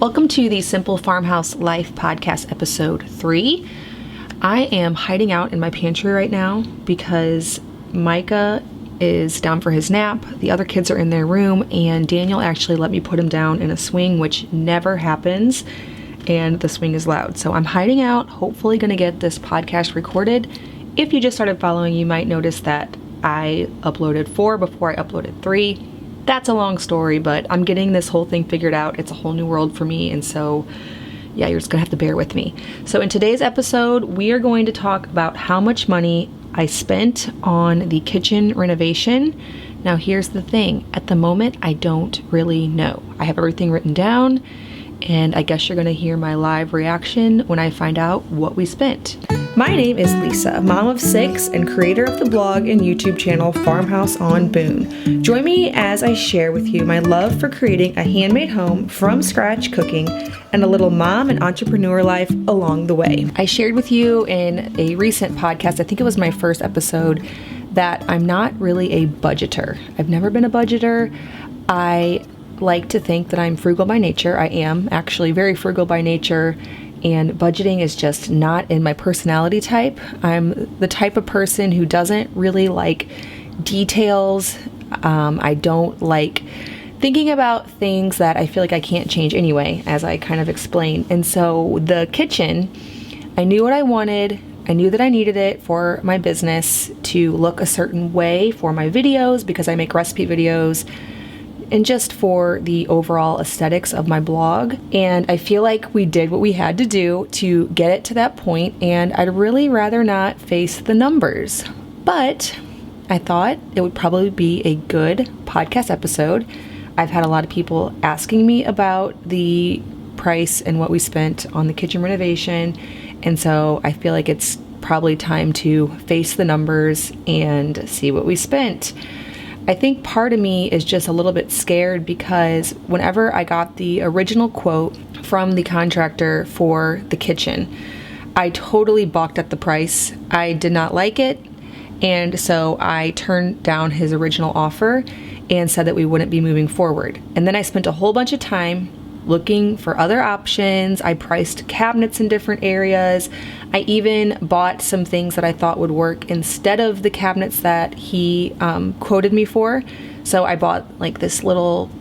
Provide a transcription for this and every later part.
Welcome to the Simple Farmhouse Life Podcast episode 3. I am hiding out in my pantry right now because Micah is down for his nap. The other kids are in their room, and Daniel actually let me put him down in a swing, which never happens, and the swing is loud. So I'm hiding out, hopefully going to get this podcast recorded. If you just started following, you might notice that I uploaded 4 before I uploaded 3. That's a long story, but I'm getting this whole thing figured out. It's a whole new world for me, and so yeah, you're just gonna have to bear with me. So in today's episode, we are going to talk about how much money I spent on the kitchen renovation. Now here's the thing, at the moment I don't really know. I have everything written down, and I guess you're gonna hear my live reaction when I find out what we spent. My name is Lisa, mom of 6 and creator of the blog and YouTube channel Farmhouse on Boone. Join me as I share with you my love for creating a handmade home from scratch cooking and a little mom and entrepreneur life along the way. I shared with you in a recent podcast, I think it was my first episode, that I'm not really a budgeter. I've never been a budgeter. I like to think that I'm frugal by nature. I am actually very frugal by nature. And budgeting is just not in my personality type. I'm the type of person who doesn't really like details. I don't like thinking about things that I feel like I can't change anyway, as I kind of explained. And so the kitchen, I knew what I wanted. I knew that I needed it for my business to look a certain way for my videos because I make recipe videos, and just for the overall aesthetics of my blog. And I feel like we did what we had to do to get it to that point, and I'd really rather not face the numbers. But I thought it would probably be a good podcast episode. I've had a lot of people asking me about the price and what we spent on the kitchen renovation, and so I feel like it's probably time to face the numbers and see what we spent. I think part of me is just a little bit scared because whenever I got the original quote from the contractor for the kitchen, I totally balked at the price. I did not like it, and so I turned down his original offer and said that we wouldn't be moving forward. And then I spent a whole bunch of time looking for other options. I priced cabinets in different areas. I even bought some things that I thought would work instead of the cabinets that he quoted me for. So I bought like this little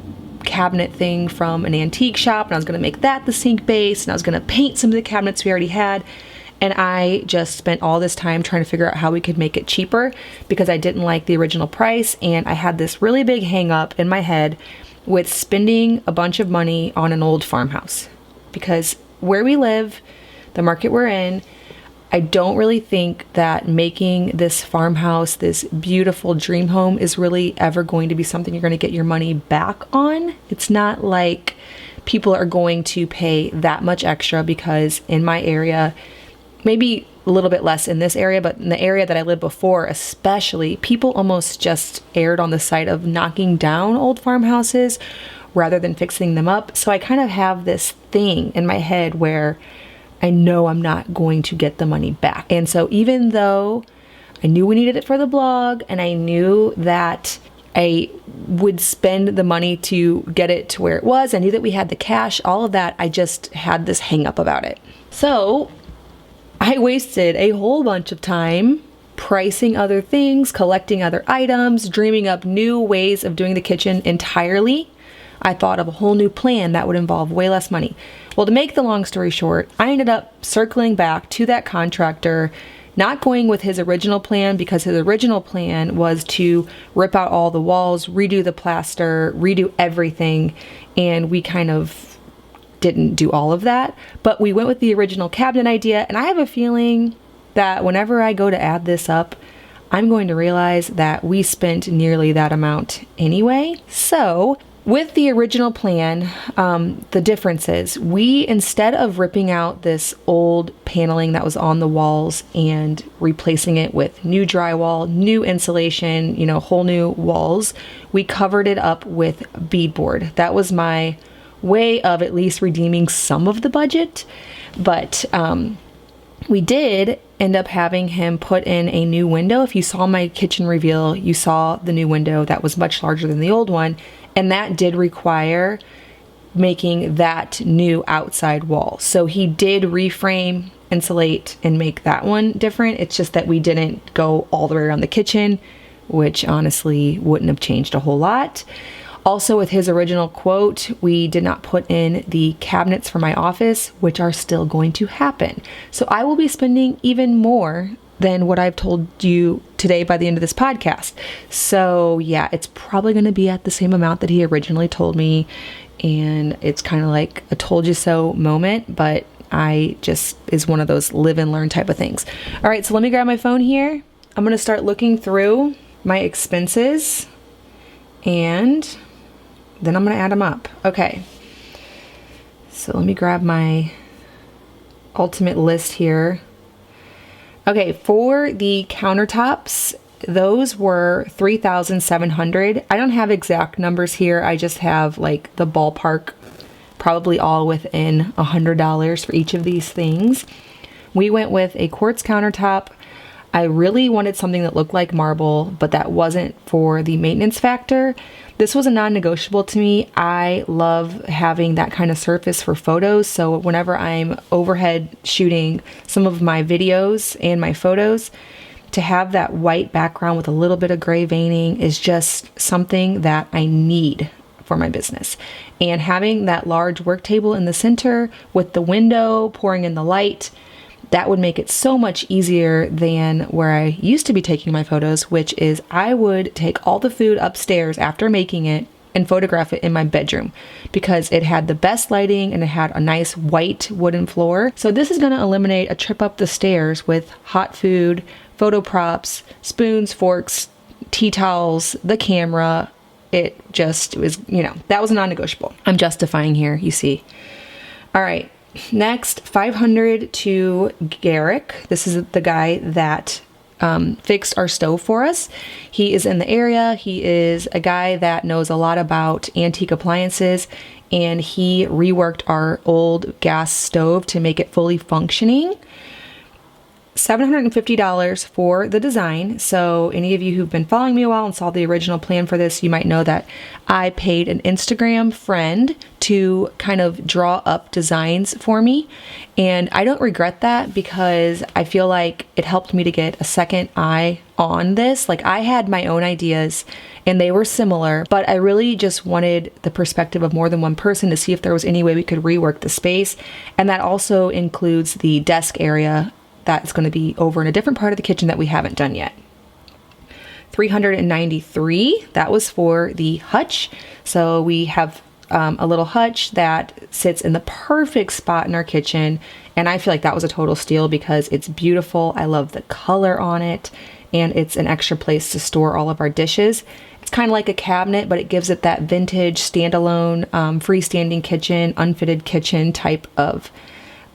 cabinet thing from an antique shop, and I was going to make that the sink base, and I was going to paint some of the cabinets we already had. And I just spent all this time trying to figure out how we could make it cheaper because I didn't like the original price, and I had this really big hang up in my head with spending a bunch of money on an old farmhouse. Because where we live, the market we're in, I don't really think that making this farmhouse, this beautiful dream home, is really ever going to be something you're going to get your money back on. It's not like people are going to pay that much extra because in my area, maybe a little bit less in this area, but in the area that I lived before especially, people almost just erred on the side of knocking down old farmhouses rather than fixing them up. So I kind of have this thing in my head where I know I'm not going to get the money back. And so even though I knew we needed it for the blog, and I knew that I would spend the money to get it to where it was, I knew that we had the cash, all of that, I just had this hang up about it. So I wasted a whole bunch of time pricing other things, collecting other items, dreaming up new ways of doing the kitchen entirely. I thought of a whole new plan that would involve way less money. Well, to make the long story short, I ended up circling back to that contractor, not going with his original plan because his original plan was to rip out all the walls, redo the plaster, redo everything, and we kind of didn't do all of that, but we went with the original cabinet idea, and I have a feeling that whenever I go to add this up, I'm going to realize that we spent nearly that amount anyway. So with the original plan, the differences, we, instead of ripping out this old paneling that was on the walls and replacing it with new drywall, new insulation, whole new walls, we covered it up with beadboard. That was my way of at least redeeming some of the budget, but we did end up having him put in a new window. If you saw my kitchen reveal, you saw the new window that was much larger than the old one, and that did require making that new outside wall. So he did reframe, insulate, and make that one different. It's just that we didn't go all the way around the kitchen, which honestly wouldn't have changed a whole lot. Also, with his original quote, we did not put in the cabinets for my office, which are still going to happen. So I will be spending even more than what I've told you today by the end of this podcast. So yeah, it's probably going to be at the same amount that he originally told me. And it's kind of like a told you so moment, but I just is one of those live and learn type of things. All right, so let me grab my phone here. I'm going to start looking through my expenses and then I'm going to add them up. Okay. So let me grab my ultimate list here. Okay, for the countertops, those were $3,700. I don't have exact numbers here. I just have like the ballpark, probably all within $100 for each of these things. We went with a quartz countertop. I really wanted something that looked like marble, but that wasn't for the maintenance factor. This was a non-negotiable to me. I love having that kind of surface for photos. So whenever I'm overhead shooting some of my videos and my photos, to have that white background with a little bit of gray veining is just something that I need for my business. And having that large work table in the center with the window pouring in the light, that would make it so much easier than where I used to be taking my photos, which is I would take all the food upstairs after making it and photograph it in my bedroom because it had the best lighting and it had a nice white wooden floor. So this is going to eliminate a trip up the stairs with hot food, photo props, spoons, forks, tea towels, the camera. It just was, that was a non-negotiable. I'm justifying here, you see. All right. Next, $500 to Garrick. This is the guy that fixed our stove for us. He is in the area. He is a guy that knows a lot about antique appliances, and he reworked our old gas stove to make it fully functioning. $750 for the design. So any of you who've been following me a while and saw the original plan for this, you might know that I paid an Instagram friend to kind of draw up designs for me. And I don't regret that because I feel like it helped me to get a second eye on this. Like I had my own ideas and they were similar, but I really just wanted the perspective of more than one person to see if there was any way we could rework the space. And that also includes the desk area that's going to be over in a different part of the kitchen that we haven't done yet. $393, that was for the hutch. So we have a little hutch that sits in the perfect spot in our kitchen. And I feel like that was a total steal because it's beautiful. I love the color on it. And it's an extra place to store all of our dishes. It's kind of like a cabinet, but it gives it that vintage, standalone, freestanding kitchen, unfitted kitchen type of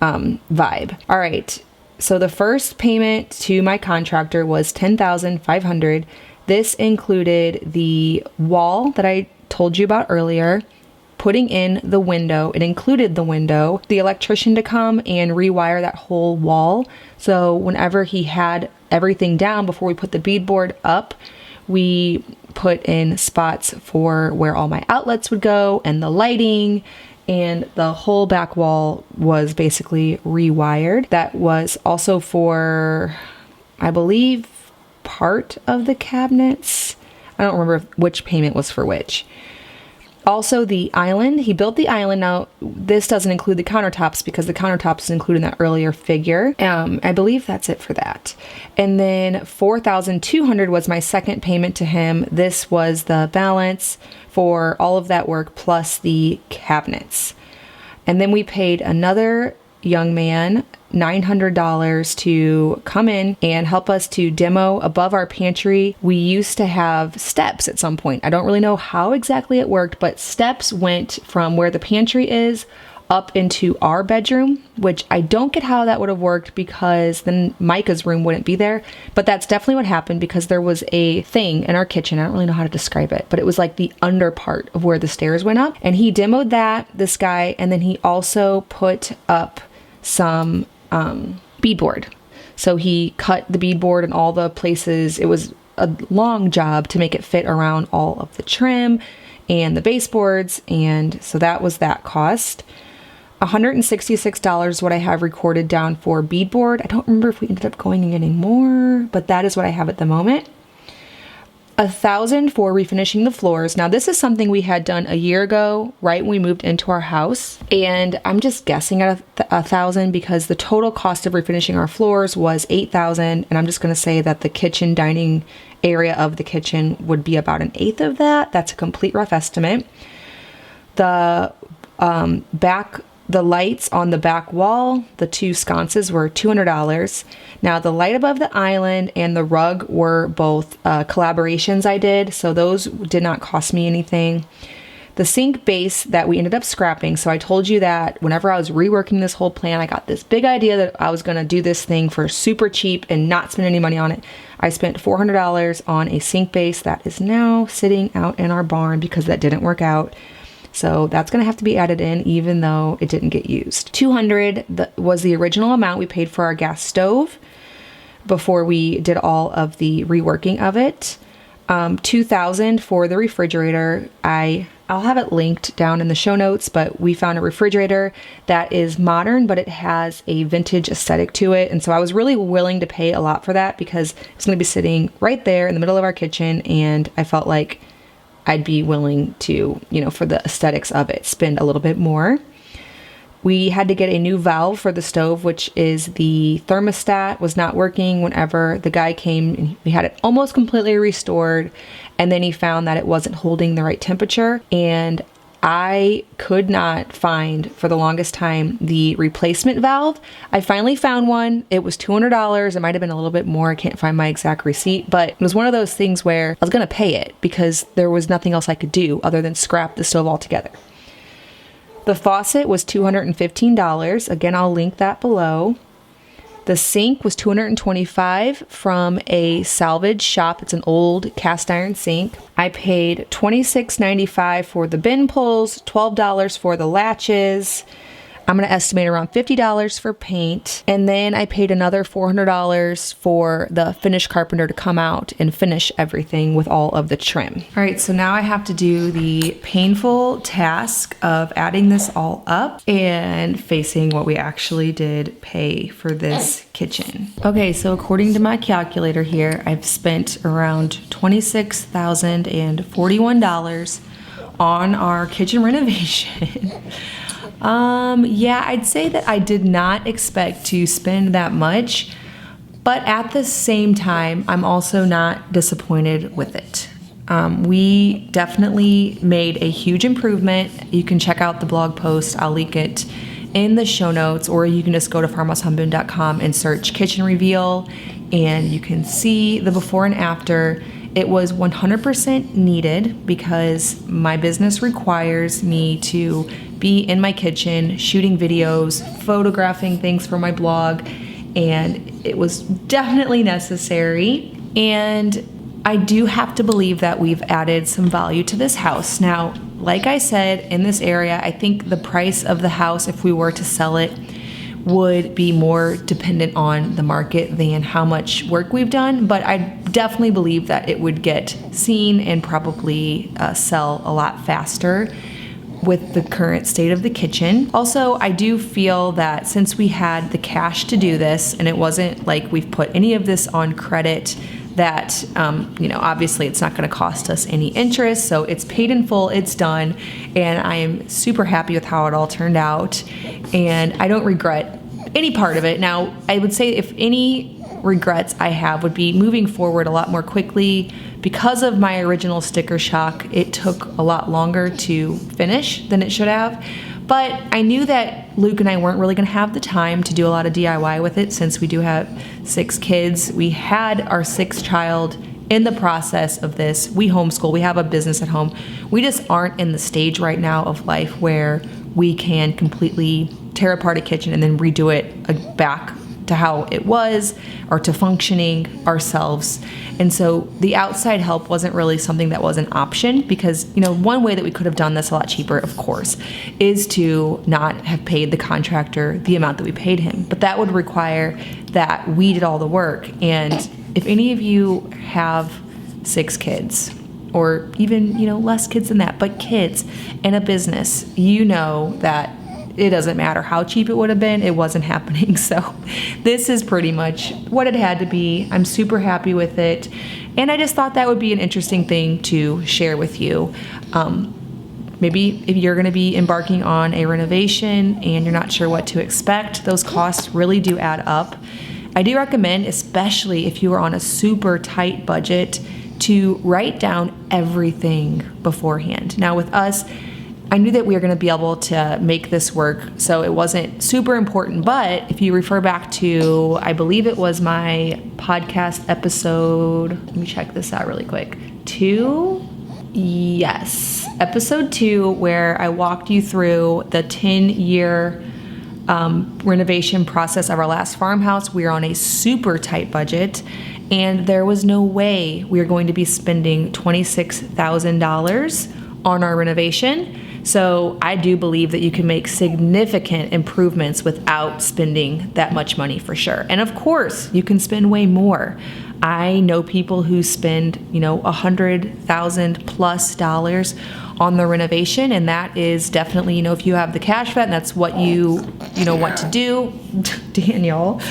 vibe. All right. So the first payment to my contractor was $10,500. This included the wall that I told you about earlier, putting in the window. It included the window, the electrician to come and rewire that whole wall. So whenever he had everything down before we put the beadboard up, we put in spots for where all my outlets would go and the lighting. And the whole back wall was basically rewired. That was also for, I believe, part of the cabinets. I don't remember which payment was for which. Also the island, he built the island. Now this doesn't include the countertops because the countertops is included in that earlier figure. I believe that's it for that. And then $4,200 was my second payment to him. This was the balance for all of that work plus the cabinets. And then we paid another young man $900 to come in and help us to demo above our pantry. We used to have steps at some point. I don't really know how exactly it worked, but steps went from where the pantry is up into our bedroom, which I don't get how that would have worked because then Micah's room wouldn't be there. But that's definitely what happened because there was a thing in our kitchen. I don't really know how to describe it, but it was like the under part of where the stairs went up. And he demoed that, this guy, and then he also put up some beadboard. So he cut the beadboard in all the places. It was a long job to make it fit around all of the trim and the baseboards, and so that was that cost. $166 what I have recorded down for beadboard. I don't remember if we ended up going and getting more, but that is what I have at the moment. $1,000 for refinishing the floors. Now this is something we had done a year ago, right when we moved into our house, and I'm just guessing at $1,000 because the total cost of refinishing our floors was $8,000, and I'm just going to say that the kitchen dining area of the kitchen would be about 1/8 of that. That's a complete rough estimate. The lights on the back wall, the 2 sconces, were $200. Now the light above the island and the rug were both collaborations I did, so those did not cost me anything. The sink base that we ended up scrapping, so I told you that whenever I was reworking this whole plan, I got this big idea that I was going to do this thing for super cheap and not spend any money on it. I spent $400 on a sink base that is now sitting out in our barn because that didn't work out. So that's going to have to be added in even though it didn't get used. $200 was the original amount we paid for our gas stove before we did all of the reworking of it. $2,000 for the refrigerator. I'll have it linked down in the show notes, but we found a refrigerator that is modern, but it has a vintage aesthetic to it. And so I was really willing to pay a lot for that because it's going to be sitting right there in the middle of our kitchen, and I felt like I'd be willing to, for the aesthetics of it, spend a little bit more. We had to get a new valve for the stove, which is the thermostat was not working whenever the guy came, and we had it almost completely restored. And then he found that it wasn't holding the right temperature. And I could not find, for the longest time, the replacement valve. I finally found one. It was $200. It might have been a little bit more. I can't find my exact receipt, but it was one of those things where I was going to pay it because there was nothing else I could do other than scrap the stove altogether. The faucet was $215. Again, I'll link that below. The sink was $225 from a salvage shop. It's an old cast iron sink. I paid $26.95 for the bin pulls, $12 for the latches. I'm going to estimate around $50 for paint. And then I paid another $400 for the finish carpenter to come out and finish everything with all of the trim. All right, so now I have to do the painful task of adding this all up and facing what we actually did pay for this kitchen. Okay, so according to my calculator here, I've spent around $26,041 on our kitchen renovation. Yeah, I'd say that I did not expect to spend that much, but at the same time, I'm also not disappointed with it. We definitely made a huge improvement. You can check out the blog post. I'll link it in the show notes, or you can just go to farmhousehomeboom.com and search kitchen reveal, and you can see the before and after. It was 100% needed because my business requires me to be in my kitchen, shooting videos, photographing things for my blog, and it was definitely necessary. And I do have to believe that we've added some value to this house. Now, like I said, in this area, I think the price of the house, if we were to sell it, would be more dependent on the market than how much work we've done, but I definitely believe that it would get seen and probably sell a lot faster with the current state of the kitchen. Also, I do feel that since we had the cash to do this, and it wasn't like we've put any of this on credit, that obviously it's not going to cost us any interest, so it's paid in full, it's done, and I am super happy with how it all turned out, and I don't regret any part of it. Now, I would say if any regrets I have would be moving forward a lot more quickly. Because of my original sticker shock, it took a lot longer to finish than it should have. But I knew that Luke and I weren't really going to have the time to do a lot of DIY with it since we do have 6 kids. We had our 6th child in the process of this. We homeschool. We have a business at home. We just aren't in the stage right now of life where we can completely tear apart a kitchen and then redo it back to how it was or to functioning ourselves. And so the outside help wasn't really something that was an option because, one way that we could have done this a lot cheaper, of course, is to not have paid the contractor the amount that we paid him. But that would require that we did all the work. And if any of you have 6 kids or even, less kids than that, but kids in a business, that it doesn't matter how cheap it would have been, it wasn't happening. So this is pretty much what it had to be. I'm super happy with it. And I just thought that would be an interesting thing to share with you. Maybe if you're going to be embarking on a renovation and you're not sure what to expect, those costs really do add up. I do recommend, especially if you are on a super tight budget, to write down everything beforehand. Now with us, I knew that we were going to be able to make this work, so it wasn't super important. But if you refer back to, I believe it was my podcast episode, let me check this out really quick, 2? Yes, episode 2, where I walked you through the 10-year renovation process of our last farmhouse. We were on a super tight budget, and there was no way we were going to be spending $26,000 on our renovation. So I do believe that you can make significant improvements without spending that much money for sure. And of course, you can spend way more. I know people who spend, $100,000 plus on the renovation, and that is definitely, if you have the cash for that and that's what you want to do, Daniel,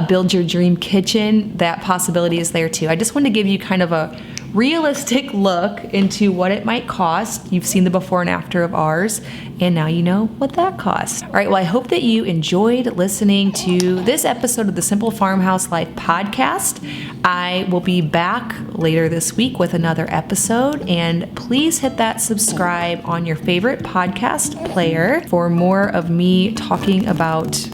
build your dream kitchen, that possibility is there too. I just want to give you kind of a realistic look into what it might cost. You've seen the before and after of ours, and now you know what that costs. All right, well, I hope that you enjoyed listening to this episode of the Simple Farmhouse Life podcast. I will be back later this week with another episode, and please hit that subscribe on your favorite podcast player for more of me talking about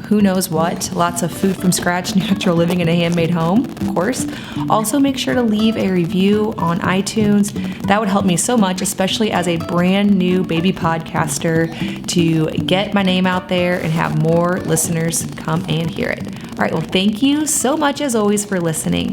who knows what, lots of food from scratch, natural living in a handmade home, of course. Also, make sure to leave a review on iTunes. That would help me so much, especially as a brand new baby podcaster, to get my name out there and have more listeners come and hear it. All right, well, thank you so much as always for listening.